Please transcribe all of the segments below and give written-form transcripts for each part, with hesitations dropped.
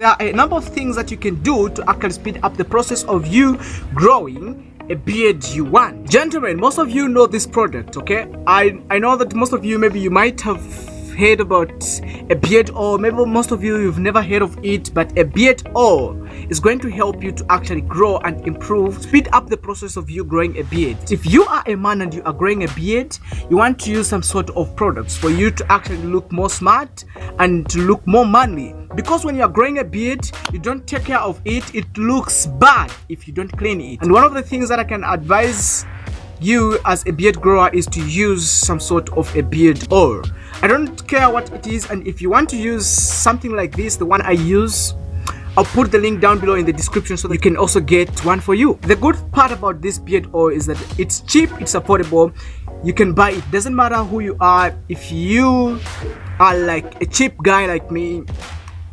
There are a number of things that you can do to actually speed up the process of you growing a beard you want. Gentlemen, most of you know this product, okay? I know that most of you, maybe you might have heard about a beard oil. Maybe most of you've never heard of it, but a beard oil is going to help you to actually grow and improve, speed up the process of you growing a beard. If you are a man and you are growing a beard, you want to use some sort of products for you to actually look more smart and to look more manly, because when you are growing a beard, you don't take care of it, it looks bad if you don't clean it. And one of the things that I can advise you as a beard grower is to use some sort of a beard oil. I don't care what it is, and if you want to use something like this, the one I use, I'll put the link down below in the description so that you can also get one for you. The good part about this beard oil is that it's cheap, it's affordable, you can buy it. Doesn't matter who you are. If you are like a cheap guy like me,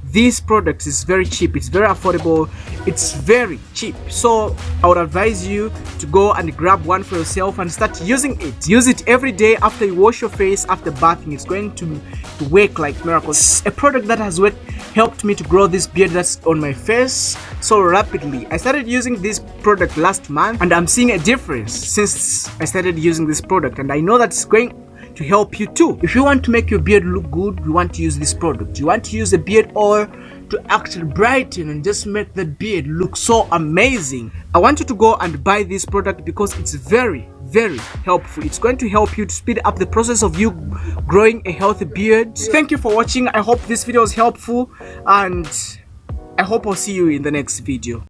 this product is very cheap, it's very affordable, it's very cheap. So I would advise you to go and grab one for yourself and start using it. Use it every day after you wash your face, after bathing. It's going to work like miracles. A product that has helped me to grow this beard that's on my face so rapidly. I started using this product last month and I'm seeing a difference since I started using this product, and I know that it's going to help you too. If you want to make your beard look good, you want to use this product. You want to use the beard oil to actually brighten and just make the beard look so amazing. I want you to go and buy this product because it's very, very helpful. It's going to help you to speed up the process of you growing a healthy beard. Thank you for watching. I hope this video was helpful, and I hope I'll see you in the next video.